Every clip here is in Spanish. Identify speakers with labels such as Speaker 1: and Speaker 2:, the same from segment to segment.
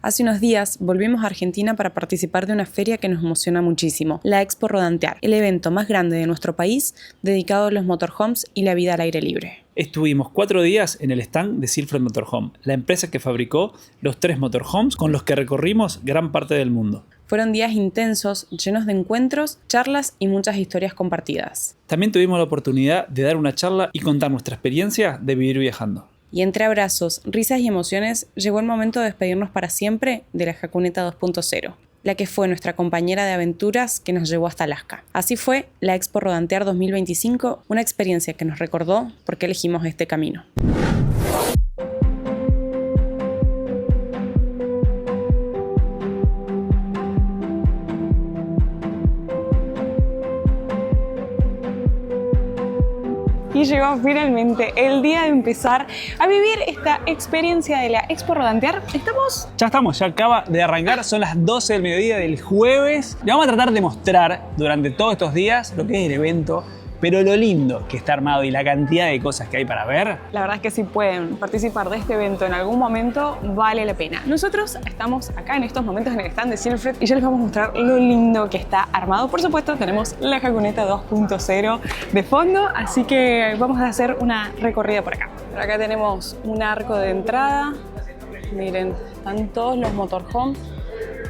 Speaker 1: Hace unos días volvimos a Argentina para participar de una feria que nos emociona muchísimo, la Expo Rodantear, el evento más grande de nuestro país dedicado a los motorhomes y la vida al aire libre.
Speaker 2: Estuvimos 4 días en el stand de Silfred Motorhome, la empresa que fabricó los 3 motorhomes con los que recorrimos gran parte del mundo.
Speaker 1: Fueron días intensos, llenos de encuentros, charlas y muchas historias compartidas.
Speaker 2: También tuvimos la oportunidad de dar una charla y contar nuestra experiencia de vivir viajando.
Speaker 1: Y entre abrazos, risas y emociones, llegó el momento de despedirnos para siempre de la Jacuneta 2.0, la que fue nuestra compañera de aventuras que nos llevó hasta Alaska. Así fue la Expo Rodantear 2025, una experiencia que nos recordó por qué elegimos este camino. Y llegó finalmente el día de empezar a vivir esta experiencia de la Expo Rodantear.
Speaker 2: Ya acaba de arrancar, son las 12 del mediodía del jueves. Le vamos a tratar de mostrar durante todos estos días lo que es el evento, pero lo lindo que está armado y la cantidad de cosas que hay para ver.
Speaker 1: La verdad es que si pueden participar de este evento en algún momento, vale la pena. Nosotros estamos acá en estos momentos en el stand de Silfred y ya les vamos a mostrar lo lindo que está armado. Por supuesto, tenemos la Jacuneta 2.0 de fondo, así que vamos a hacer una recorrida por acá. Por acá tenemos un arco de entrada. Miren, están todos los motorhomes.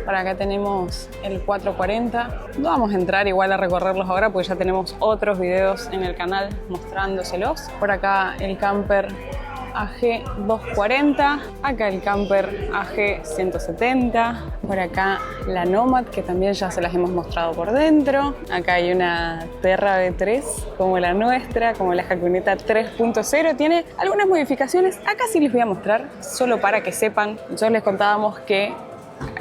Speaker 1: Por acá tenemos el 440. No vamos a entrar igual a recorrerlos ahora porque ya tenemos otros videos en el canal mostrándoselos. Por acá el camper AG 240. Acá el camper AG 170. Por acá la Nomad, que también ya se las hemos mostrado por dentro. Acá hay una Terra V3 como la nuestra, como la Jacuneta 3.0. Tiene algunas modificaciones. Acá sí les voy a mostrar, solo para que sepan. Nosotros les contábamos que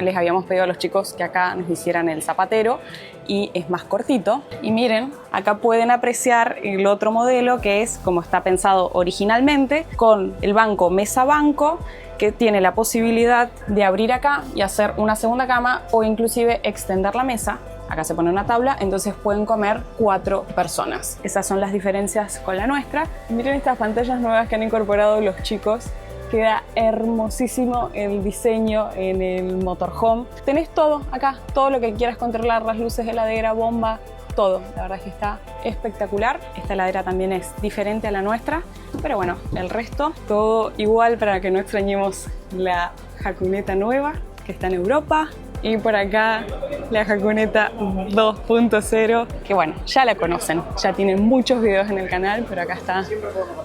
Speaker 1: les habíamos pedido a los chicos que acá nos hicieran el zapatero y es más cortito. Y miren, acá pueden apreciar el otro modelo que es como está pensado originalmente, con el banco mesa-banco, que tiene la posibilidad de abrir acá y hacer una segunda cama o inclusive extender la mesa. Acá se pone una tabla, entonces pueden comer 4 personas. Esas son las diferencias con la nuestra. Miren estas pantallas nuevas que han incorporado los chicos. Queda hermosísimo el diseño en el motorhome. Tenés todo acá, todo lo que quieras controlar, las luces, heladera, bomba, todo. La verdad es que está espectacular. Esta heladera también es diferente a la nuestra, pero bueno, el resto todo igual para que no extrañemos la Jacuneta nueva que está en Europa. Y por acá la Jacuneta 2.0, que bueno, ya la conocen, ya tienen muchos videos en el canal, pero acá está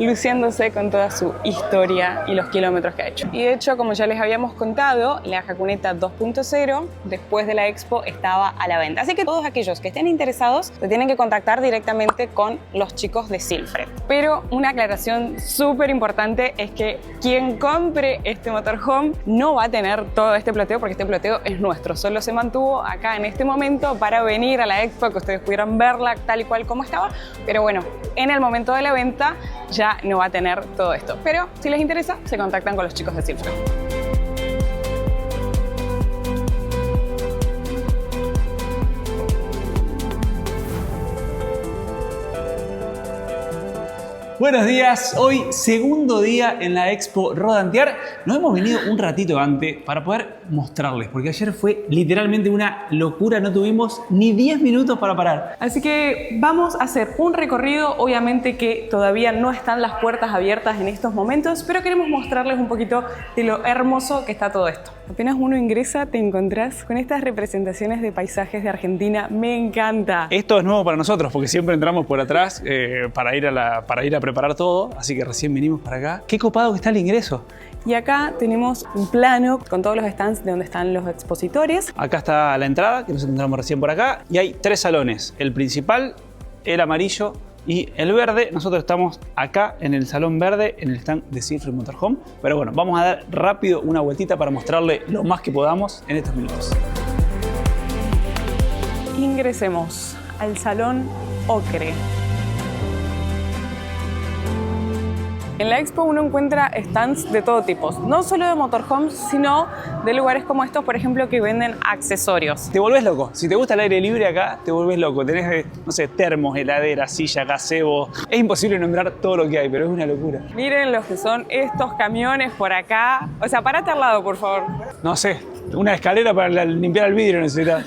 Speaker 1: luciéndose con toda su historia y los kilómetros que ha hecho. Y de hecho, como ya les habíamos contado, la Jacuneta 2.0 después de la Expo estaba a la venta. Así que todos aquellos que estén interesados se tienen que contactar directamente con los chicos de Silfred. Pero una aclaración súper importante es que quien compre este motorhome no va a tener todo este ploteo, porque este ploteo es nuestro. Solo se mantuvo acá en este momento para venir a la Expo, que ustedes pudieran verla tal y cual como estaba. Pero bueno, en el momento de la venta ya no va a tener todo esto. Pero si les interesa, se contactan con los chicos de Silfred.
Speaker 2: Buenos días, hoy segundo día en la Expo Rodantear. Nos hemos venido un ratito antes para poder mostrarles, porque ayer fue literalmente una locura, no tuvimos ni 10 minutos para parar.
Speaker 1: Así que vamos a hacer un recorrido, obviamente que todavía no están las puertas abiertas en estos momentos, pero queremos mostrarles un poquito de lo hermoso que está todo esto. Apenas uno ingresa, te encontrás con estas representaciones de paisajes de Argentina. Me encanta.
Speaker 2: Esto es nuevo para nosotros, porque siempre entramos por atrás para ir a preparar todo, así que recién venimos para acá. Qué copado que está el ingreso.
Speaker 1: Y acá tenemos un plano con todos los stands de donde están los expositores.
Speaker 2: Acá está la entrada, que nos encontramos recién por acá, y hay 3 salones. El principal, el amarillo y el verde. Nosotros estamos acá en el salón verde, en el stand de Silfred Motorhome. Pero bueno, vamos a dar rápido una vueltita para mostrarle lo más que podamos en estos minutos.
Speaker 1: Ingresemos al salón ocre. En la expo uno encuentra stands de todo tipo, no solo de motorhomes, sino de lugares como estos, por ejemplo, que venden accesorios.
Speaker 2: Te volvés loco. Si te gusta el aire libre acá, te volvés loco. Tenés, no sé, termos, heladeras, silla, gazebo. Es imposible nombrar todo lo que hay, pero es una locura.
Speaker 1: Miren los que son estos camiones por acá. O sea, parate al lado, por favor.
Speaker 2: No sé, una escalera para limpiar el vidrio necesitas.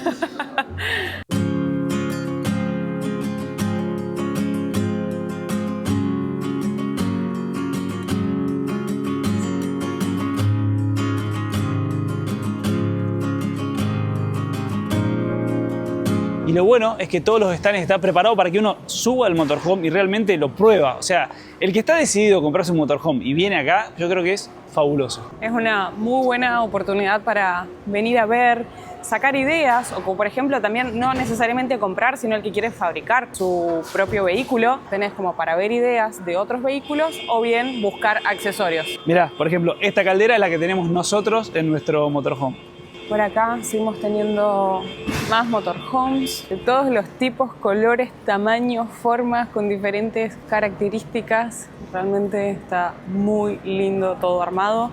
Speaker 2: Y lo bueno es que todos los stands están preparados para que uno suba al motorhome y realmente lo prueba. O sea, el que está decidido a comprarse un motorhome y viene acá, yo creo que es fabuloso.
Speaker 1: Es una muy buena oportunidad para venir a ver, sacar ideas, o como por ejemplo también no necesariamente comprar, sino el que quiere fabricar su propio vehículo. Tenés como para ver ideas de otros vehículos o bien buscar accesorios.
Speaker 2: Mirá, por ejemplo, esta caldera es la que tenemos nosotros en nuestro motorhome.
Speaker 1: Por acá seguimos teniendo más motorhomes de todos los tipos, colores, tamaños, formas, con diferentes características. Realmente está muy lindo todo armado.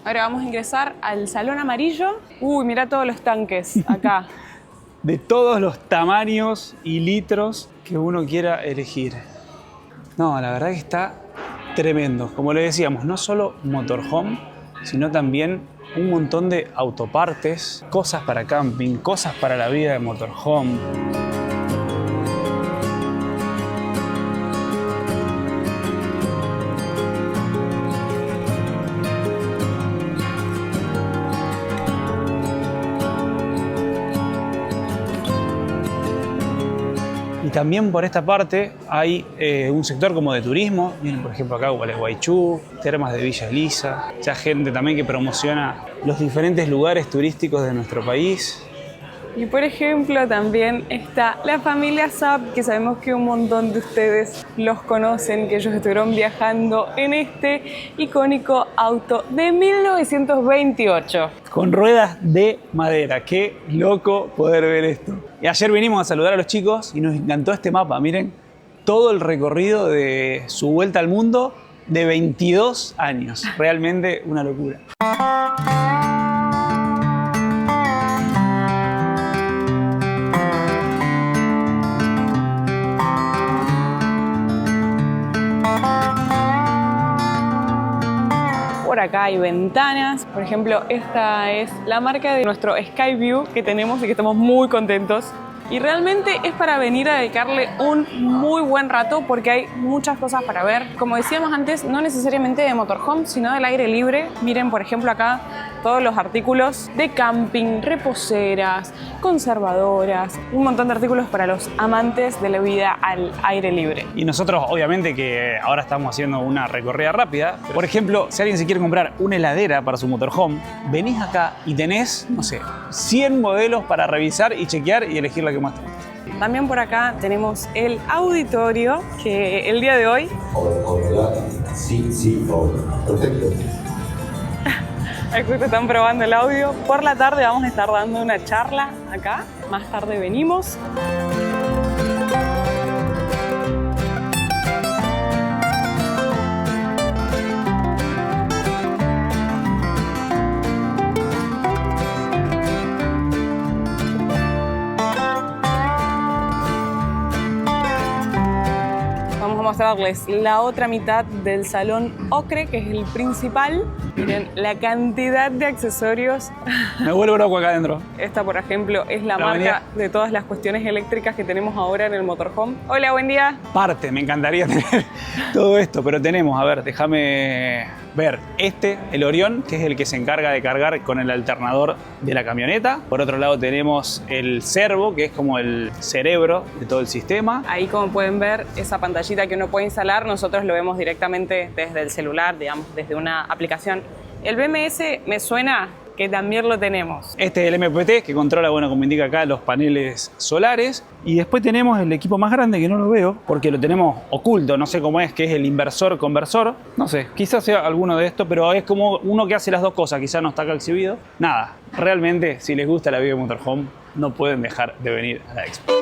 Speaker 1: Ahora vamos a ingresar al salón amarillo. Uy, mirá todos los tanques acá.
Speaker 2: De todos los tamaños y litros que uno quiera elegir. No, la verdad que está tremendo. Como le decíamos, no solo motorhome, sino también un montón de autopartes, cosas para camping, cosas para la vida de motorhome. Y también por esta parte hay un sector como de turismo. Miren, por ejemplo, acá Gualeguaychú, termas de Villa Elisa. Ya gente también que promociona los diferentes lugares turísticos de nuestro país.
Speaker 1: Y por ejemplo también está la familia Saab, que sabemos que un montón de ustedes los conocen, que ellos estuvieron viajando en este icónico auto de 1928.
Speaker 2: Con ruedas de madera. Qué loco poder ver esto. Y ayer vinimos a saludar a los chicos y nos encantó este mapa. Miren, todo el recorrido de su vuelta al mundo de 22 años. Realmente una locura.
Speaker 1: Por acá hay ventanas, por ejemplo, esta es la marca de nuestro Skyview que tenemos y que estamos muy contentos. Y realmente es para venir a dedicarle un muy buen rato porque hay muchas cosas para ver. Como decíamos antes, no necesariamente de motorhome, sino del aire libre. Miren, por ejemplo, acá todos los artículos de camping, reposeras, conservadoras, un montón de artículos para los amantes de la vida al aire libre.
Speaker 2: Y nosotros, obviamente, que ahora estamos haciendo una recorrida rápida. Por ejemplo, si alguien se quiere comprar una heladera para su motorhome, venís acá y tenés, no sé, 100 modelos para revisar y chequear y elegir la que más te guste.
Speaker 1: También por acá tenemos el auditorio, que el día de hoy...
Speaker 3: Sí, perfecto.
Speaker 1: Aquí están probando el audio. Por la tarde vamos a estar dando una charla acá. Más tarde venimos. Vamos a mostrarles la otra mitad del salón ocre, que es el principal. Miren la cantidad de accesorios.
Speaker 2: Me vuelvo loco acá adentro.
Speaker 1: Esta, por ejemplo, es la marca
Speaker 2: venía.
Speaker 1: de todas las cuestiones eléctricas que tenemos ahora en el motorhome. Hola, buen día.
Speaker 2: Parte, me encantaría tener todo esto, pero tenemos, a ver, déjame ver. El Orión, que es el que se encarga de cargar con el alternador de la camioneta. Por otro lado tenemos el Servo, que es como el cerebro de todo el sistema.
Speaker 1: Ahí, como pueden ver, esa pantallita que uno puede instalar, nosotros lo vemos directamente desde el celular, digamos, desde una aplicación. El BMS me suena que también lo tenemos.
Speaker 2: Este es el MPT, que controla, bueno, como indica acá, los paneles solares. Y después tenemos el equipo más grande, que no lo veo, porque lo tenemos oculto, no sé cómo es, que es el inversor-conversor. No sé, quizás sea alguno de estos, pero es como uno que hace las dos cosas, quizás no está acá exhibido. Nada, realmente, si les gusta la vida de motorhome, no pueden dejar de venir a la expo.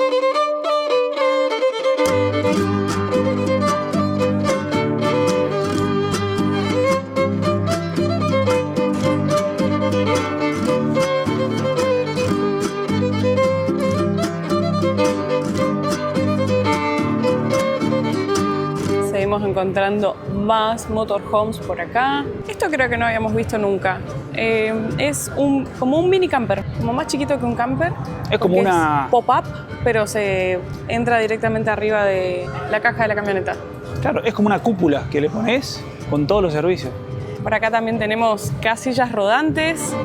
Speaker 1: encontrando más motorhomes por acá. Esto creo que no habíamos visto nunca. Es como un mini camper, como más chiquito que un camper.
Speaker 2: Es como una...
Speaker 1: pop-up, pero se entra directamente arriba de la caja de la camioneta.
Speaker 2: Claro, es como una cúpula que le pones con todos los servicios.
Speaker 1: Por acá también tenemos casillas rodantes.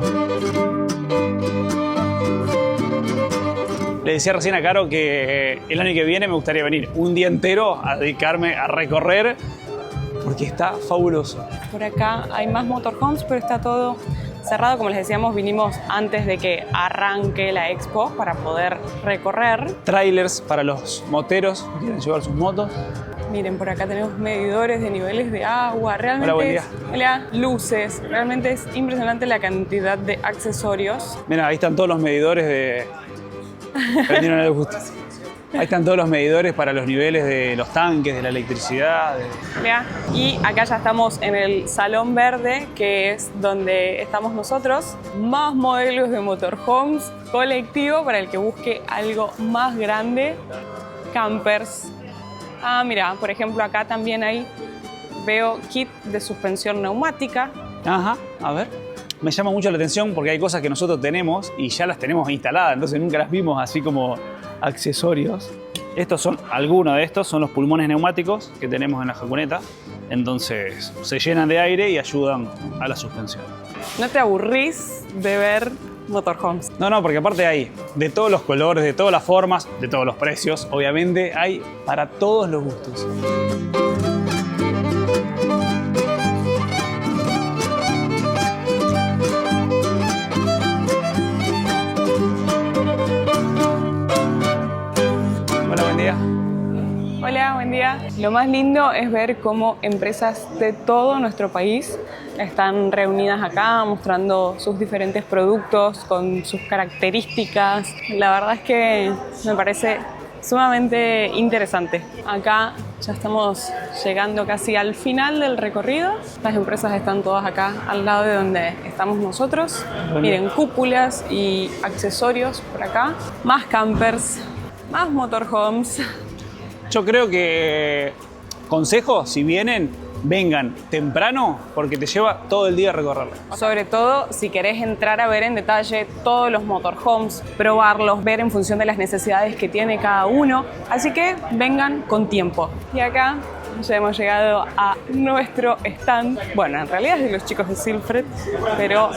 Speaker 2: Le decía recién a Caro que el año que viene me gustaría venir un día entero a dedicarme a recorrer porque está fabuloso.
Speaker 1: Por acá hay más motorhomes, pero está todo cerrado. Como les decíamos, vinimos antes de que arranque la expo para poder recorrer.
Speaker 2: Trailers para los moteros que quieren llevar sus motos.
Speaker 1: Miren, por acá tenemos medidores de niveles de agua. Realmente
Speaker 2: hola, buen día.
Speaker 1: Hola, luces. Realmente es impresionante la cantidad de accesorios.
Speaker 2: Mira, ahí están todos los medidores de... Prendieron el gusto. Ahí están todos los medidores para los niveles de los tanques, de la electricidad.
Speaker 1: Mirá, y acá ya estamos en el Salón Verde, que es donde estamos nosotros. Más modelos de motorhomes colectivo para el que busque algo más grande. Campers. Ah, mira, por ejemplo, acá también veo kit de suspensión neumática.
Speaker 2: Ajá, a ver. Me llama mucho la atención porque hay cosas que nosotros tenemos y ya las tenemos instaladas, entonces nunca las vimos así como accesorios. Algunos de estos son los pulmones neumáticos que tenemos en la Jacuneta, entonces se llenan de aire y ayudan a la suspensión.
Speaker 1: ¿No te aburrís de ver motorhomes?
Speaker 2: No, porque aparte hay de todos los colores, de todas las formas, de todos los precios, obviamente hay para todos los gustos. Hola, buen día.
Speaker 1: Hola, buen día. Lo más lindo es ver cómo empresas de todo nuestro país están reunidas acá mostrando sus diferentes productos con sus características. La verdad es que me parece sumamente interesante. Acá ya estamos llegando casi al final del recorrido. Las empresas están todas acá al lado de donde estamos nosotros. Miren, cúpulas y accesorios por acá. Más campers, más motorhomes.
Speaker 2: Yo creo que consejo, si vienen, vengan temprano porque te lleva todo el día a recorrerlo.
Speaker 1: Sobre todo si querés entrar a ver en detalle todos los motorhomes, probarlos, ver en función de las necesidades que tiene cada uno. Así que vengan con tiempo. Y acá ya hemos llegado a nuestro stand. Bueno, en realidad es de los chicos de Silfred, pero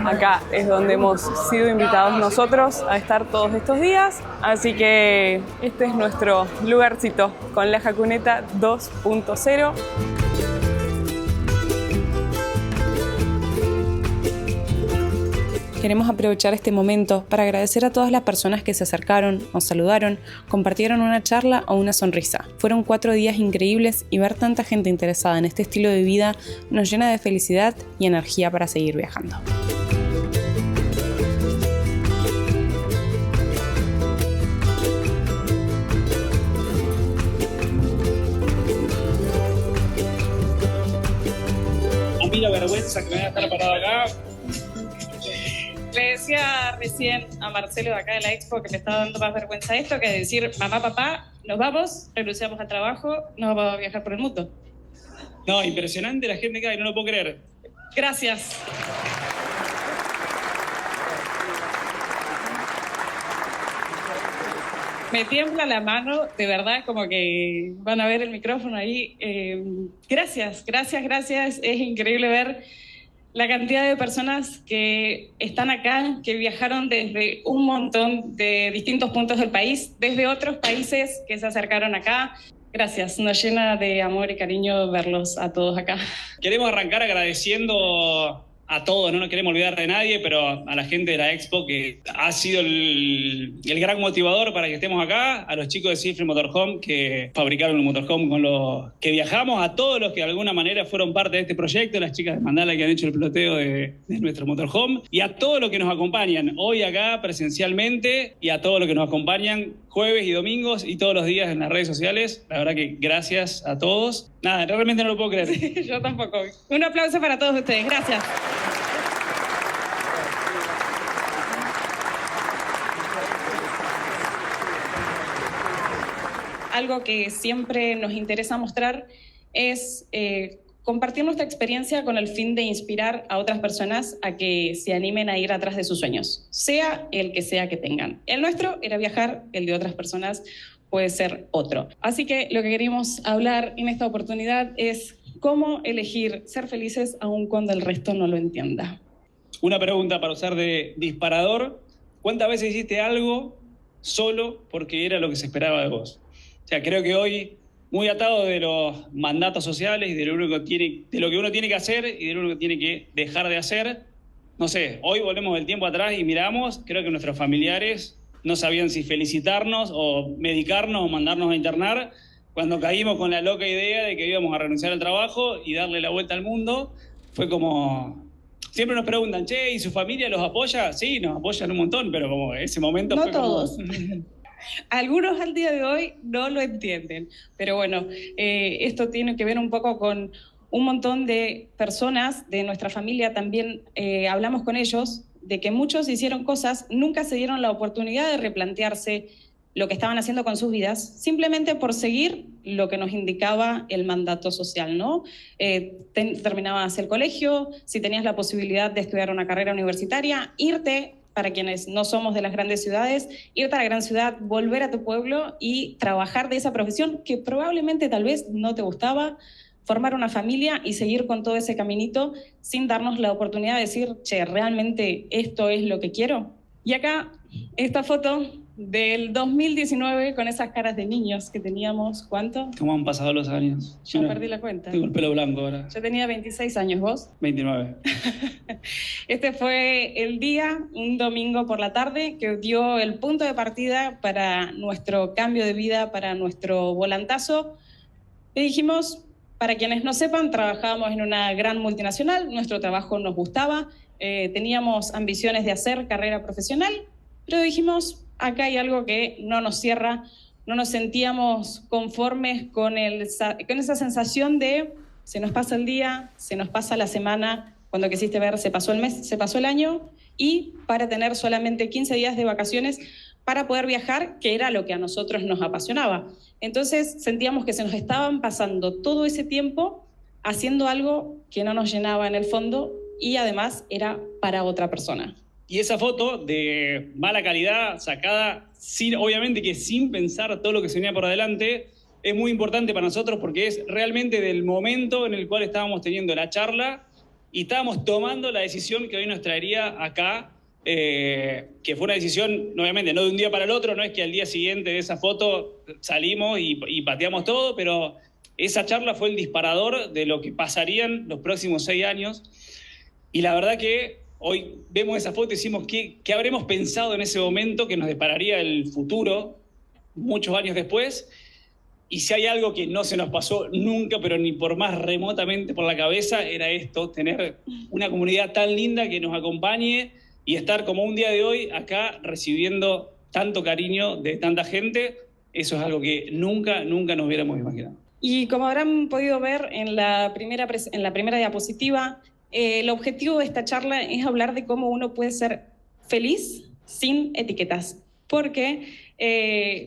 Speaker 1: acá es donde hemos sido invitados nosotros a estar todos estos días. Así que este es nuestro lugarcito con la Jacuneta 2.0. Queremos aprovechar este momento para agradecer a todas las personas que se acercaron, nos saludaron, compartieron una charla o una sonrisa. Fueron 4 días increíbles y ver tanta gente interesada en este estilo de vida nos llena de felicidad y energía para seguir viajando.
Speaker 2: A mí la vergüenza que me voy a estar parado acá.
Speaker 3: Le decía recién a Marcelo de acá de la Expo que me estaba dando más vergüenza esto que decir, mamá, papá, nos vamos, renunciamos al trabajo, nos vamos a viajar por el mundo.
Speaker 2: No, impresionante la gente que hay, no lo puedo creer.
Speaker 3: Gracias. Me tiembla la mano, de verdad, como que van a ver el micrófono ahí. Gracias. Es increíble ver la cantidad de personas que están acá, que viajaron desde un montón de distintos puntos del país, desde otros países que se acercaron acá. Gracias, nos llena de amor y cariño verlos a todos acá.
Speaker 2: Queremos arrancar agradeciendo a todos, no nos queremos olvidar de nadie, pero a la gente de la Expo que ha sido el gran motivador para que estemos acá, a los chicos de Silfred Motorhome que fabricaron el motorhome con los que viajamos, a todos los que de alguna manera fueron parte de este proyecto, las chicas de Mandala que han hecho el piloteo de nuestro motorhome, y a todos los que nos acompañan hoy acá presencialmente y a todos los que nos acompañan jueves y domingos y todos los días en las redes sociales. La verdad que gracias a todos. Nada, realmente no lo puedo creer.
Speaker 3: Sí, yo tampoco. Un aplauso para todos ustedes. Gracias. Algo que siempre nos interesa mostrar es compartir nuestra experiencia con el fin de inspirar a otras personas a que se animen a ir atrás de sus sueños, sea el que sea que tengan. El nuestro era viajar, el de otras personas puede ser otro. Así que lo que queremos hablar en esta oportunidad es cómo elegir ser felices aun cuando el resto no lo entienda.
Speaker 4: Una pregunta para usar de disparador. ¿Cuántas veces hiciste algo solo porque era lo que se esperaba de vos? O sea, creo que hoy, muy atado de los mandatos sociales y de lo que uno tiene que hacer y de lo que tiene que dejar de hacer, no sé, hoy volvemos el tiempo atrás y miramos, creo que nuestros familiares no sabían si felicitarnos o medicarnos o mandarnos a internar cuando caímos con la loca idea de que íbamos a renunciar al trabajo y darle la vuelta al mundo. Fue como... Siempre nos preguntan, che, ¿y su familia los apoya? Sí, nos apoyan un montón, pero como ese momento
Speaker 3: no
Speaker 4: fue
Speaker 3: todos.
Speaker 4: como...
Speaker 3: Algunos al día de hoy no lo entienden, pero bueno, esto tiene que ver un poco con un montón de personas de nuestra familia, también hablamos con ellos, de que muchos hicieron cosas, nunca se dieron la oportunidad de replantearse lo que estaban haciendo con sus vidas, simplemente por seguir lo que nos indicaba el mandato social, ¿no? Terminabas el colegio, si tenías la posibilidad de estudiar una carrera universitaria, irte, para quienes no somos de las grandes ciudades, irte a la gran ciudad, volver a tu pueblo y trabajar de esa profesión que probablemente tal vez no te gustaba, formar una familia y seguir con todo ese caminito sin darnos la oportunidad de decir, che, ¿realmente esto es lo que quiero? Y acá, esta foto del 2019 con esas caras de niños que teníamos, ¿cuánto?
Speaker 4: ¿Cómo han pasado los años?
Speaker 3: Ya perdí la cuenta.
Speaker 4: Tengo el pelo blanco ahora.
Speaker 3: Yo tenía 26 años, ¿vos?
Speaker 4: 29.
Speaker 3: Este fue el día, un domingo por la tarde, que dio el punto de partida para nuestro cambio de vida, para nuestro volantazo. Y dijimos, para quienes no sepan, trabajábamos en una gran multinacional, nuestro trabajo nos gustaba, teníamos ambiciones de hacer carrera profesional, pero dijimos, acá hay algo que no nos cierra, no nos sentíamos conformes con esa sensación de se nos pasa el día, se nos pasa la semana, cuando quisiste ver se pasó el mes, se pasó el año, y para tener solamente 15 días de vacaciones para poder viajar, que era lo que a nosotros nos apasionaba. Entonces sentíamos que se nos estaban pasando todo ese tiempo haciendo algo que no nos llenaba en el fondo y además era para otra persona.
Speaker 4: Y esa foto de mala calidad, sacada, obviamente que sin pensar todo lo que se venía por adelante, es muy importante para nosotros porque es realmente del momento en el cual estábamos teniendo la charla y estábamos tomando la decisión que hoy nos traería acá, que fue una decisión, obviamente, no de un día para el otro, no es que al día siguiente de esa foto salimos y pateamos todo, pero esa charla fue el disparador de lo que pasarían los próximos 6 años. Y la verdad que hoy vemos esa foto y decimos ¿qué habremos pensado en ese momento que nos depararía el futuro muchos años después? Y si hay algo que no se nos pasó nunca, pero ni por más remotamente por la cabeza, era esto, tener una comunidad tan linda que nos acompañe y estar como un día de hoy acá recibiendo tanto cariño de tanta gente. Eso es algo que nunca nos hubiéramos imaginado.
Speaker 3: Y como habrán podido ver en la primera diapositiva, el objetivo de esta charla es hablar de cómo uno puede ser feliz sin etiquetas, porque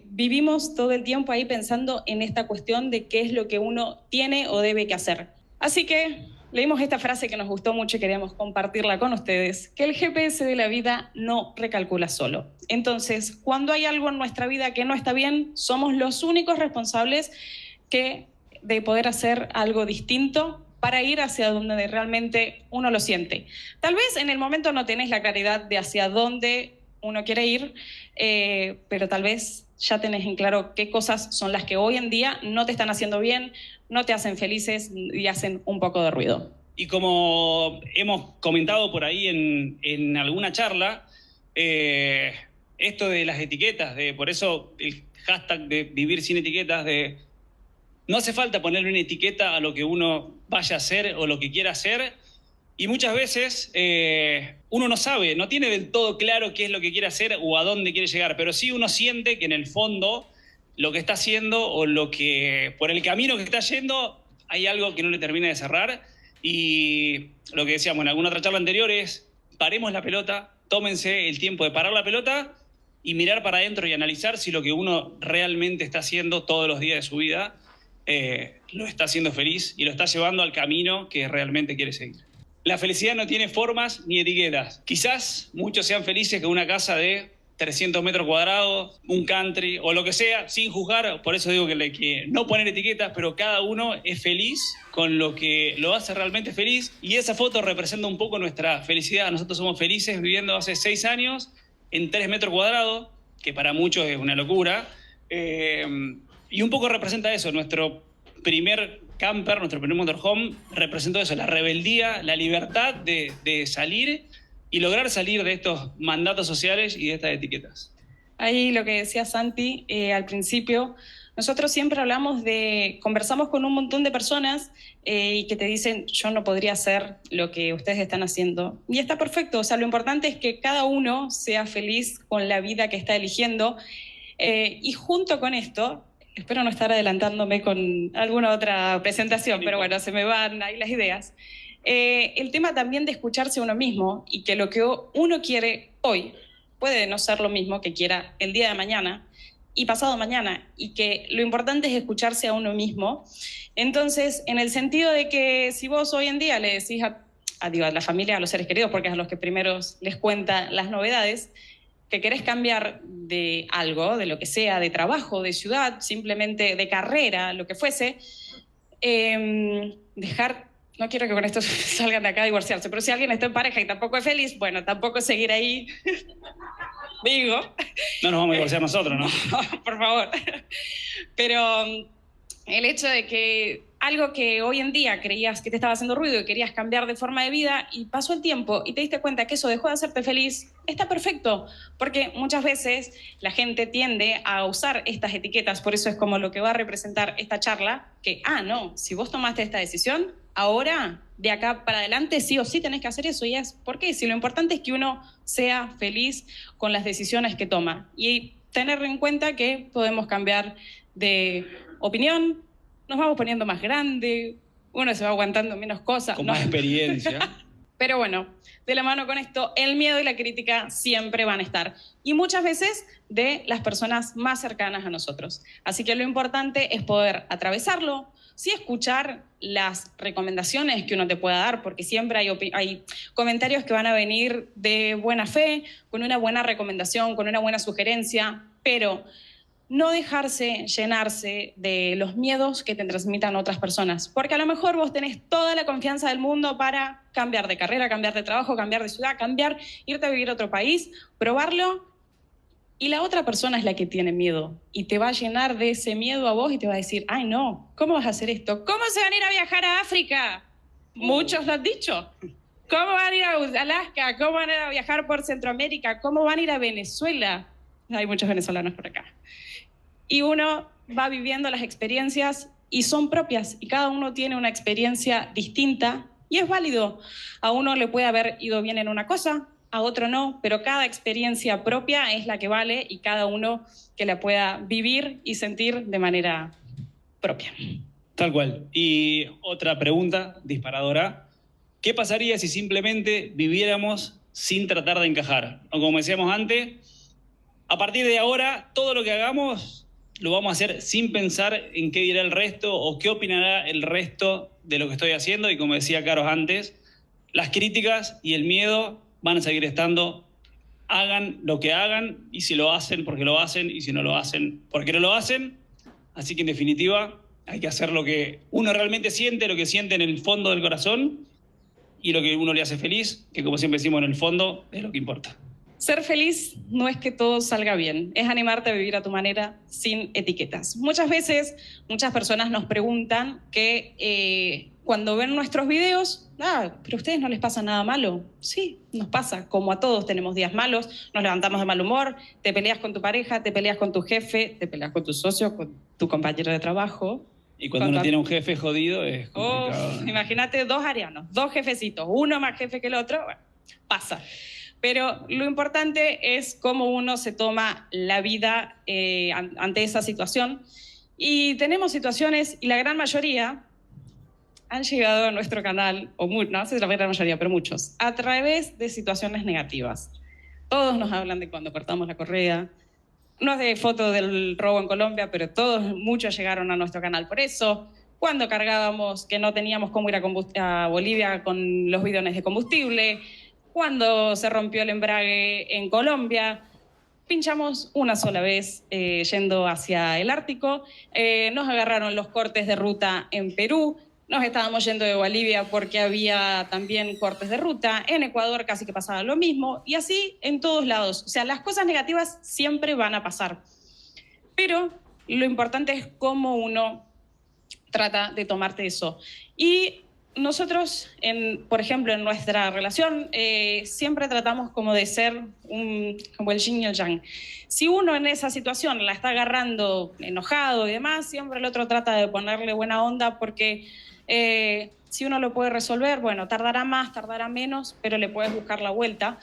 Speaker 3: vivimos todo el tiempo ahí pensando en esta cuestión de qué es lo que uno tiene o debe que hacer. Así que leímos esta frase que nos gustó mucho y queríamos compartirla con ustedes, que el GPS de la vida no recalcula solo. Entonces, cuando hay algo en nuestra vida que no está bien, somos los únicos responsables de poder hacer algo distinto para ir hacia donde realmente uno lo siente. Tal vez en el momento no tenés la claridad de hacia dónde uno quiere ir, pero tal vez ya tenés en claro qué cosas son las que hoy en día no te están haciendo bien, no te hacen felices y hacen un poco de ruido.
Speaker 4: Y como hemos comentado por ahí en alguna charla, esto de las etiquetas, por eso el hashtag de vivir sin etiquetas, no hace falta ponerle una etiqueta a lo que uno vaya a hacer o lo que quiera hacer. Y muchas veces uno no sabe, no tiene del todo claro qué es lo que quiere hacer o a dónde quiere llegar, pero sí uno siente que en el fondo lo que está haciendo o por el camino que está yendo hay algo que no le termina de cerrar. Y lo que decíamos en alguna otra charla anterior es, paremos la pelota, tómense el tiempo de parar la pelota y mirar para adentro y analizar si lo que uno realmente está haciendo todos los días de su vida lo está haciendo feliz y lo está llevando al camino que realmente quiere seguir. La felicidad no tiene formas ni etiquetas. Quizás muchos sean felices con una casa de 300 metros cuadrados, un country o lo que sea, sin juzgar. Por eso digo que no poner etiquetas, pero cada uno es feliz con lo que lo hace realmente feliz. Y esa foto representa un poco nuestra felicidad. Nosotros somos felices viviendo hace 6 años en 3 metros cuadrados, que para muchos es una locura. Y un poco representa eso. Nuestro primer camper, nuestro primer motorhome, representó eso, la rebeldía, la libertad de salir y lograr salir de estos mandatos sociales y de estas etiquetas.
Speaker 3: Ahí lo que decía Santi al principio, nosotros siempre conversamos con un montón de personas y que te dicen, yo no podría hacer lo que ustedes están haciendo. Y está perfecto, o sea, lo importante es que cada uno sea feliz con la vida que está eligiendo. Y junto con esto, espero no estar adelantándome con alguna otra presentación, pero bueno, se me van ahí las ideas. El tema también de escucharse a uno mismo y que lo que uno quiere hoy puede no ser lo mismo que quiera el día de mañana y pasado mañana, y que lo importante es escucharse a uno mismo. Entonces, en el sentido de que si vos hoy en día le decís a la familia, a los seres queridos, porque es a los que primero les cuenta las novedades, que querés cambiar de algo, de lo que sea, de trabajo, de ciudad, simplemente de carrera, lo que fuese, no quiero que con esto salgan de acá a divorciarse, pero si alguien está en pareja y tampoco es feliz, bueno, tampoco seguir ahí, digo.
Speaker 4: No nos vamos a divorciar nosotros, ¿no?
Speaker 3: Por favor. Pero el hecho de que algo que hoy en día creías que te estaba haciendo ruido y querías cambiar de forma de vida y pasó el tiempo y te diste cuenta que eso dejó de hacerte feliz, está perfecto, porque muchas veces la gente tiende a usar estas etiquetas, por eso es como lo que va a representar esta charla, que, no, si vos tomaste esta decisión, ahora, de acá para adelante, sí o sí tenés que hacer eso. Y es, ¿por qué? Si lo importante es que uno sea feliz con las decisiones que toma y tener en cuenta que podemos cambiar de opinión, nos vamos poniendo más grande, uno se va aguantando menos cosas.
Speaker 4: Con más experiencia.
Speaker 3: Pero bueno, de la mano con esto, el miedo y la crítica siempre van a estar. Y muchas veces de las personas más cercanas a nosotros. Así que lo importante es poder atravesarlo, sí escuchar las recomendaciones que uno te pueda dar, porque siempre hay comentarios que van a venir de buena fe, con una buena recomendación, con una buena sugerencia, pero no dejarse llenarse de los miedos que te transmitan otras personas, porque a lo mejor vos tenés toda la confianza del mundo para cambiar de carrera, cambiar de trabajo, cambiar de ciudad, irte a vivir a otro país, probarlo, y la otra persona es la que tiene miedo y te va a llenar de ese miedo a vos y te va a decir, ay no, ¿cómo vas a hacer esto? ¿Cómo se van a ir a viajar a África? Muchos lo han dicho. ¿Cómo van a ir a Alaska? ¿Cómo van a ir a viajar por Centroamérica? ¿Cómo van a ir a Venezuela? Hay muchos venezolanos por acá. Y uno va viviendo las experiencias y son propias y cada uno tiene una experiencia distinta y es válido. A uno le puede haber ido bien en una cosa, a otro no, pero cada experiencia propia es la que vale y cada uno que la pueda vivir y sentir de manera propia.
Speaker 4: Tal cual. Y otra pregunta disparadora. ¿Qué pasaría si simplemente viviéramos sin tratar de encajar? O como decíamos antes, a partir de ahora, todo lo que hagamos lo vamos a hacer sin pensar en qué dirá el resto o qué opinará el resto de lo que estoy haciendo. Y como decía Carlos antes, las críticas y el miedo van a seguir estando. Hagan lo que hagan y si lo hacen, porque lo hacen, y si no lo hacen, porque no lo hacen. Así que en definitiva hay que hacer lo que uno realmente siente, lo que siente en el fondo del corazón y lo que uno le hace feliz, que como siempre decimos en el fondo es lo que importa.
Speaker 3: Ser feliz no es que todo salga bien, es animarte a vivir a tu manera sin etiquetas. Muchas veces, muchas personas nos preguntan que cuando ven nuestros videos, pero a ustedes no les pasa nada malo. Sí, nos pasa, como a todos tenemos días malos, nos levantamos de mal humor, te peleas con tu pareja, te peleas con tu jefe, te peleas con tu socio, con tu compañero de trabajo.
Speaker 4: Y cuando uno tiene un jefe jodido es complicado.
Speaker 3: Imagínate 2 arianos, 2 jefecitos, uno más jefe que el otro, bueno, pasa. Pero lo importante es cómo uno se toma la vida ante esa situación. Y tenemos situaciones, y la gran mayoría han llegado a nuestro canal, no sé si la gran mayoría, pero muchos, a través de situaciones negativas. Todos nos hablan de cuando cortamos la correa, No es de foto del robo en Colombia, pero muchos llegaron a nuestro canal por eso. Cuando cargábamos, que no teníamos cómo ir a Bolivia con los bidones de combustible. Cuando se rompió el embrague en Colombia. Pinchamos una sola vez yendo hacia el Ártico. Nos agarraron los cortes de ruta en Perú. Nos estábamos yendo de Bolivia porque había también cortes de ruta. En Ecuador casi que pasaba lo mismo. Y así en todos lados. O sea, las cosas negativas siempre van a pasar. Pero lo importante es cómo uno trata de tomarte eso. Y nosotros, por ejemplo, en nuestra relación, siempre tratamos como de ser como el yin y el yang. Si uno en esa situación la está agarrando enojado y demás, siempre el otro trata de ponerle buena onda porque si uno lo puede resolver, bueno, tardará más, tardará menos, pero le puedes buscar la vuelta.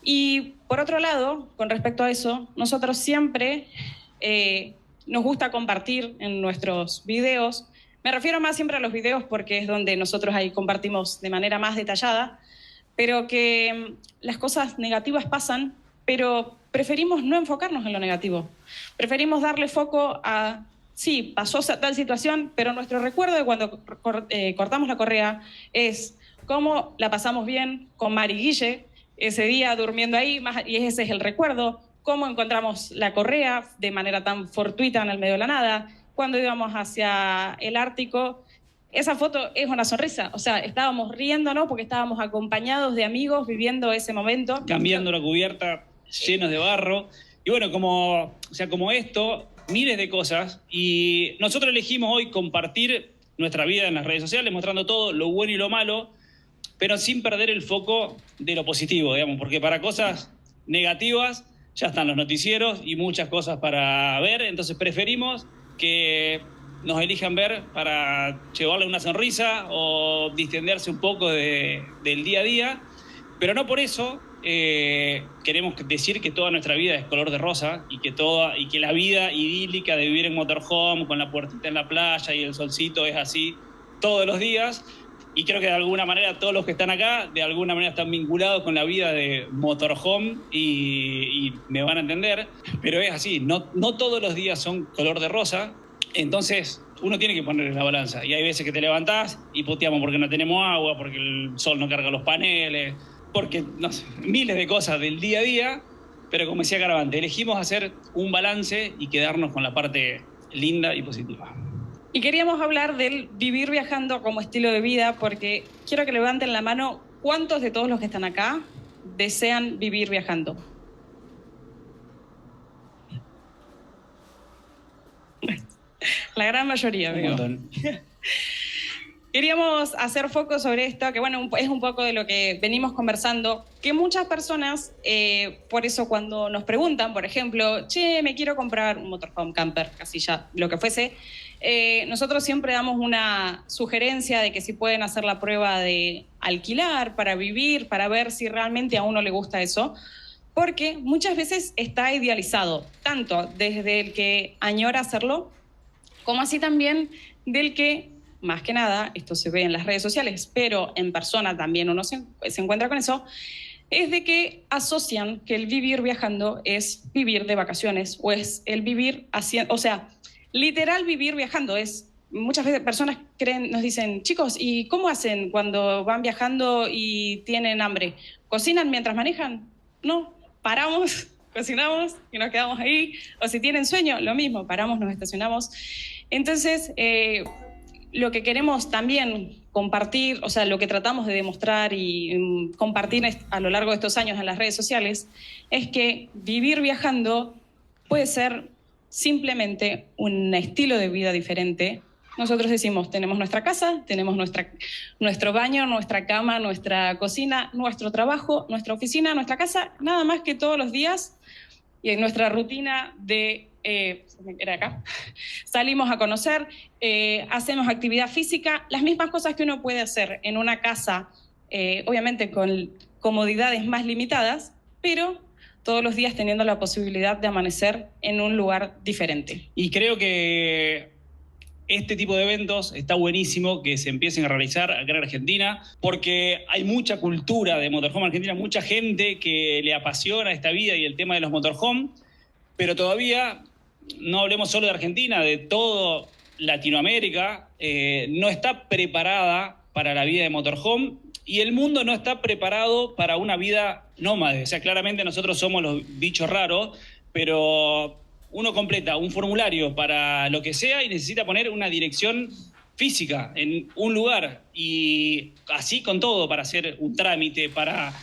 Speaker 3: Y por otro lado, con respecto a eso, nosotros siempre nos gusta compartir en nuestros videos. Me refiero más siempre a los videos porque es donde nosotros ahí compartimos de manera más detallada, pero que las cosas negativas pasan, pero preferimos no enfocarnos en lo negativo. Preferimos darle foco a, sí, pasó tal situación, pero nuestro recuerdo de cuando cortamos la correa es cómo la pasamos bien con Mari Guille, ese día durmiendo ahí, y ese es el recuerdo, cómo encontramos la correa de manera tan fortuita en el medio de la nada, cuando íbamos hacia el Ártico. Esa foto es una sonrisa, o sea, estábamos riéndonos porque estábamos acompañados de amigos viviendo ese momento.
Speaker 4: Cambiando la cubierta, llenos de barro. Y bueno, como esto, miles de cosas. Y nosotros elegimos hoy compartir nuestra vida en las redes sociales, mostrando todo, lo bueno y lo malo, pero sin perder el foco de lo positivo, digamos, porque para cosas negativas ya están los noticieros y muchas cosas para ver, entonces preferimos que nos elijan ver para llevarle una sonrisa o distenderse un poco del día a día, pero no por eso queremos decir que toda nuestra vida es color de rosa y que la vida idílica de vivir en motorhome con la puertita en la playa y el solcito es así todos los días. Y creo que de alguna manera todos los que están acá, de alguna manera están vinculados con la vida de motorhome y me van a entender, pero es así, no todos los días son color de rosa, entonces uno tiene que poner en la balanza. Y hay veces que te levantás y puteamos porque no tenemos agua, porque el sol no carga los paneles, porque no sé, miles de cosas del día a día, pero como decía Caravante, elegimos hacer un balance y quedarnos con la parte linda y positiva.
Speaker 3: Y queríamos hablar del vivir viajando como estilo de vida, porque quiero que levanten la mano cuántos de todos los que están acá desean vivir viajando. La gran mayoría,
Speaker 4: Un
Speaker 3: digo.
Speaker 4: montón.
Speaker 3: Queríamos hacer foco sobre esto, que bueno, es un poco de lo que venimos conversando, que muchas personas, por eso cuando nos preguntan, por ejemplo, che, me quiero comprar un motorhome, camper, casilla, lo que fuese, nosotros siempre damos una sugerencia de que si pueden hacer la prueba de alquilar para vivir, para ver si realmente a uno le gusta eso, porque muchas veces está idealizado, tanto desde el que añora hacerlo, como así también del que, más que nada, esto se ve en las redes sociales, pero en persona también uno se encuentra con eso, es de que asocian que el vivir viajando es vivir de vacaciones o es el vivir haciendo, o sea, literal vivir viajando es, muchas veces personas nos dicen, chicos, ¿y cómo hacen cuando van viajando y tienen hambre? ¿Cocinan mientras manejan? No, paramos, cocinamos y nos quedamos ahí. O si tienen sueño, lo mismo, paramos, nos estacionamos. Entonces, lo que queremos también compartir, o sea, lo que tratamos de demostrar y compartir a lo largo de estos años en las redes sociales, es que vivir viajando puede ser simplemente un estilo de vida diferente. Nosotros decimos, tenemos nuestra casa, tenemos nuestro baño, nuestra cama, nuestra cocina, nuestro trabajo, nuestra oficina, nuestra casa, nada más que todos los días y en nuestra rutina de... era acá. Salimos a conocer, hacemos actividad física, las mismas cosas que uno puede hacer en una casa, obviamente con comodidades más limitadas, pero todos los días teniendo la posibilidad de amanecer en un lugar diferente.
Speaker 4: Y creo que este tipo de eventos está buenísimo que se empiecen a realizar acá en Argentina, porque hay mucha cultura de motorhome en Argentina, mucha gente que le apasiona esta vida y el tema de los motorhome, pero todavía, no hablemos solo de Argentina, de toda Latinoamérica, no está preparada para la vida de motorhome y el mundo no está preparado para una vida nómade. O sea, claramente nosotros somos los bichos raros, pero uno completa un formulario para lo que sea y necesita poner una dirección física en un lugar y así con todo para hacer un trámite, para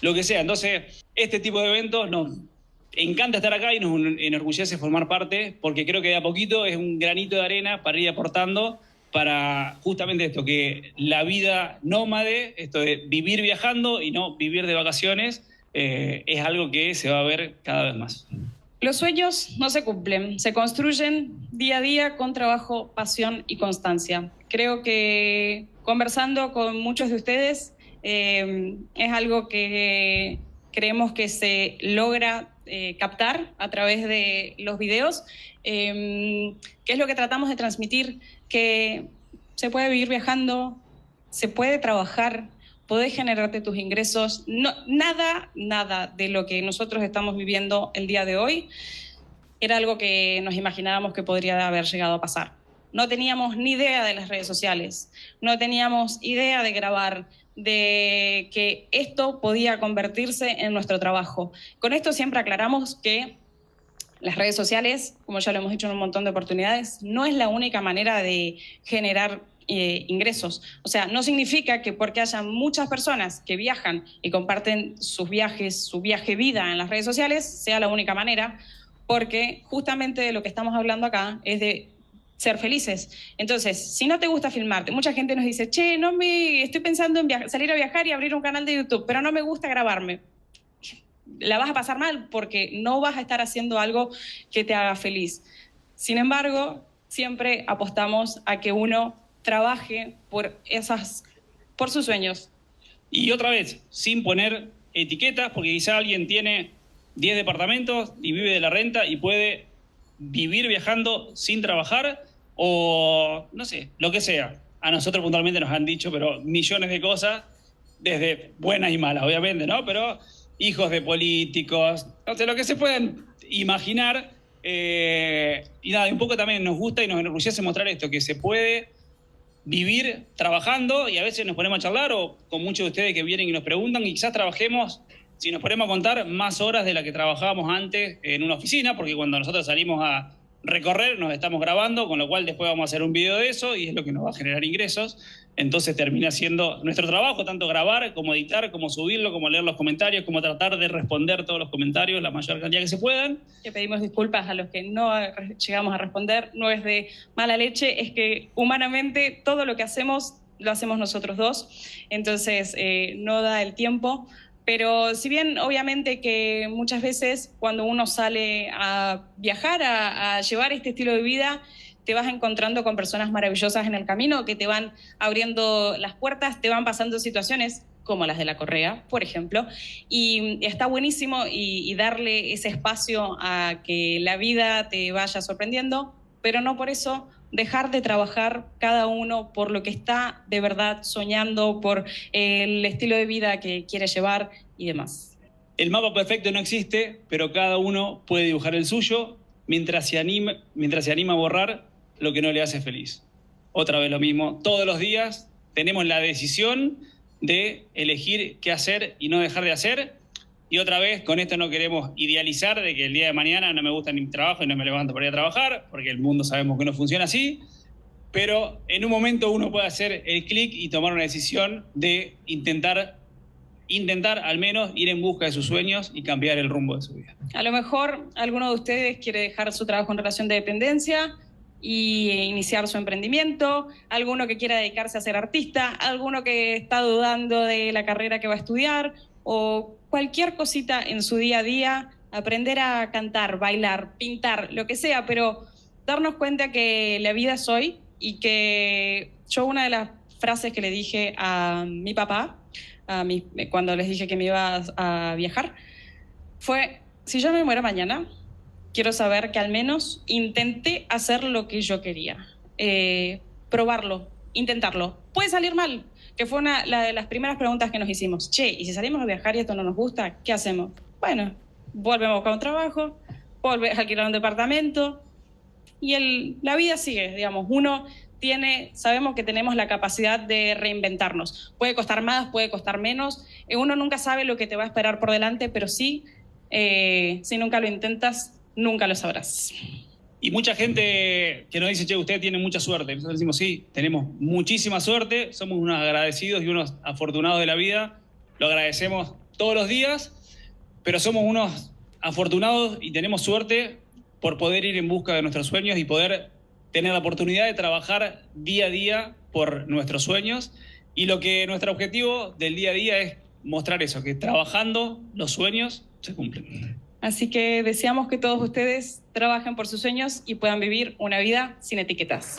Speaker 4: lo que sea. Entonces, este tipo de eventos nos encanta estar acá y nos enorgullece formar parte, porque creo que de a poquito es un granito de arena para ir aportando para justamente esto, que la vida nómade, esto de vivir viajando y no vivir de vacaciones, es algo que se va a ver cada vez más.
Speaker 3: Los sueños no se cumplen, se construyen día a día con trabajo, pasión y constancia. Creo que conversando con muchos de ustedes es algo que creemos que se logra captar a través de los videos, que es lo que tratamos de transmitir, que se puede vivir viajando, se puede trabajar, podés generarte tus ingresos. No, nada de lo que nosotros estamos viviendo el día de hoy era algo que nos imaginábamos que podría haber llegado a pasar. No teníamos ni idea de las redes sociales, no teníamos idea de grabar, de que esto podía convertirse en nuestro trabajo. Con esto siempre aclaramos que las redes sociales, como ya lo hemos dicho en un montón de oportunidades, no es la única manera de generar ingresos. O sea, no significa que porque haya muchas personas que viajan y comparten sus viajes, su viaje vida en las redes sociales, sea la única manera, porque justamente de lo que estamos hablando acá es de ser felices. Entonces, si no te gusta filmarte, mucha gente nos dice, che, estoy pensando en salir a viajar y abrir un canal de YouTube, pero no me gusta grabarme. La vas a pasar mal porque no vas a estar haciendo algo que te haga feliz. Sin embargo, siempre apostamos a que uno trabaje por sus sueños.
Speaker 4: Y otra vez, sin poner etiquetas, porque quizá alguien tiene 10 departamentos y vive de la renta y puede vivir viajando sin trabajar o, no sé, lo que sea. A nosotros puntualmente nos han dicho, pero millones de cosas, desde buenas y malas, obviamente, ¿no? Pero hijos de políticos, no sé, lo que se puedan imaginar. Y nada, un poco también nos gusta y nos enorgullece mostrar esto, que se puede vivir trabajando y a veces nos ponemos a charlar o con muchos de ustedes que vienen y nos preguntan y quizás trabajemos, si nos ponemos a contar, más horas de las que trabajábamos antes en una oficina, porque cuando nosotros salimos a recorrer nos estamos grabando, con lo cual después vamos a hacer un video de eso y es lo que nos va a generar ingresos. Entonces termina siendo nuestro trabajo, tanto grabar como editar, como subirlo, como leer los comentarios, como tratar de responder todos los comentarios, la mayor cantidad que se puedan.
Speaker 3: Que pedimos disculpas a los que no llegamos a responder, no es de mala leche, es que humanamente todo lo que hacemos lo hacemos nosotros dos, entonces no da el tiempo. Pero si bien obviamente que muchas veces cuando uno sale a viajar, a llevar este estilo de vida, te vas encontrando con personas maravillosas en el camino que te van abriendo las puertas, te van pasando situaciones como las de la Correa, por ejemplo, y está buenísimo y darle ese espacio a que la vida te vaya sorprendiendo, pero no por eso dejar de trabajar cada uno por lo que está de verdad soñando, por el estilo de vida que quiere llevar y demás.
Speaker 4: El mapa perfecto no existe, pero cada uno puede dibujar el suyo mientras se anima a borrar lo que no le hace feliz. Otra vez lo mismo, todos los días tenemos la decisión de elegir qué hacer y no dejar de hacer. Y otra vez, con esto no queremos idealizar de que el día de mañana no me gusta ni mi trabajo y no me levanto para ir a trabajar, porque el mundo sabemos que no funciona así, pero en un momento uno puede hacer el clic y tomar una decisión de intentar al menos ir en busca de sus sueños y cambiar el rumbo de su vida.
Speaker 3: A lo mejor alguno de ustedes quiere dejar su trabajo en relación de dependencia y iniciar su emprendimiento, alguno que quiera dedicarse a ser artista, alguno que está dudando de la carrera que va a estudiar, o cualquier cosita en su día a día, aprender a cantar, bailar, pintar, lo que sea, pero darnos cuenta que la vida es hoy y que yo una de las frases que le dije a mi papá, cuando les dije que me iba a viajar, fue, si yo me muero mañana, quiero saber que al menos intenté hacer lo que yo quería, probarlo, intentarlo. Puede salir mal, que fue una de las primeras preguntas que nos hicimos. Che, ¿y si salimos a viajar y esto no nos gusta, qué hacemos? Bueno, volvemos a buscar un trabajo, volvés a alquilar un departamento y la vida sigue, digamos. Sabemos que tenemos la capacidad de reinventarnos. Puede costar más, puede costar menos. Uno nunca sabe lo que te va a esperar por delante, pero sí, si nunca lo intentas, nunca lo sabrás.
Speaker 4: Y mucha gente que nos dice, che, usted tiene mucha suerte. Nosotros decimos, sí, tenemos muchísima suerte, somos unos agradecidos y unos afortunados de la vida. Lo agradecemos todos los días, pero somos unos afortunados y tenemos suerte por poder ir en busca de nuestros sueños y poder tener la oportunidad de trabajar día a día por nuestros sueños. Y nuestro objetivo del día a día es mostrar eso, que trabajando los sueños se cumplen.
Speaker 3: Así que deseamos que todos ustedes trabajen por sus sueños y puedan vivir una vida sin etiquetas.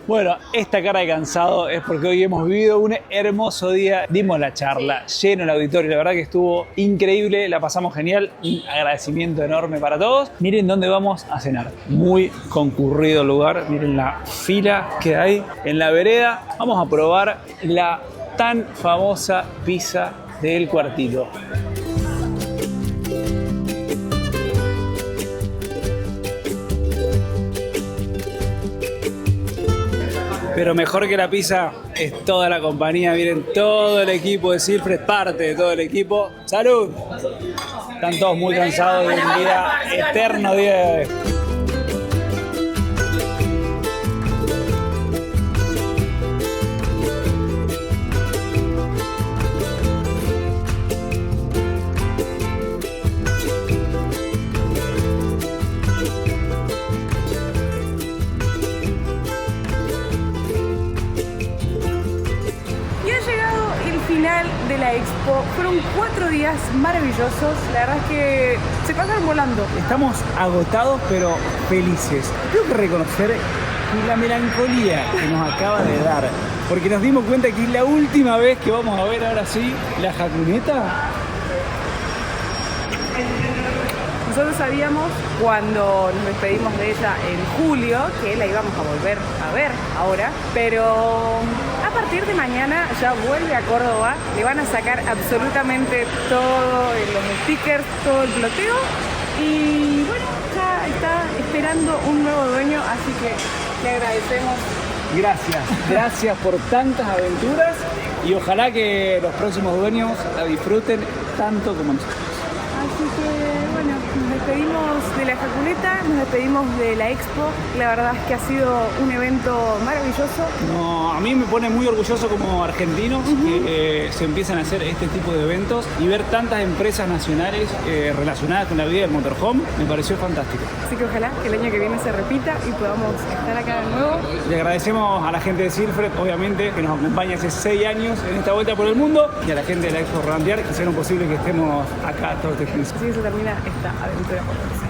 Speaker 2: Bueno, esta cara de cansado es porque hoy hemos vivido un hermoso día. Dimos la charla, lleno el auditorio, la verdad que estuvo increíble, la pasamos genial. Un agradecimiento enorme para todos. Miren dónde vamos a cenar. Muy concurrido el lugar, miren la fila que hay en la vereda. Vamos a probar la tan famosa pizza del Cuartito. Pero mejor que la pizza es toda la compañía. Miren, todo el equipo de Silfred, parte de todo el equipo. ¡Salud! Están todos muy cansados de un día eterno día de hoy.
Speaker 1: De la Expo. Fueron 4 días maravillosos, la verdad es que se pasaron volando.
Speaker 2: Estamos agotados pero felices. Tengo que reconocer que la melancolía que nos acaba de dar, porque nos dimos cuenta que es la última vez que vamos a ver ahora sí la Jacuneta.
Speaker 1: Nosotros sabíamos cuando nos despedimos de ella en julio que la íbamos a volver a ver ahora, pero a partir de mañana ya vuelve a Córdoba, le van a sacar absolutamente todos los stickers, todo el ploteo y bueno, ya está esperando un nuevo dueño, así que le agradecemos.
Speaker 2: Gracias por tantas aventuras y ojalá que los próximos dueños la disfruten tanto como nosotros.
Speaker 1: Así que bueno, nos despedimos de la Jacuneta, nos despedimos de la Expo. La verdad es que ha sido un evento maravilloso.
Speaker 2: No, a mí me pone muy orgulloso como argentino que se empiezan a hacer este tipo de eventos y ver tantas empresas nacionales relacionadas con la vida del motorhome me pareció fantástico.
Speaker 1: Así que ojalá que el año que viene se repita y podamos estar acá de nuevo.
Speaker 2: Le agradecemos a la gente de Silfred, obviamente, que nos acompaña hace 6 años en esta vuelta por el mundo, y a la gente de la Expo Rodantear que hicieron posible que estemos acá todo este fin.
Speaker 1: Así que se termina esta aventura por hoy.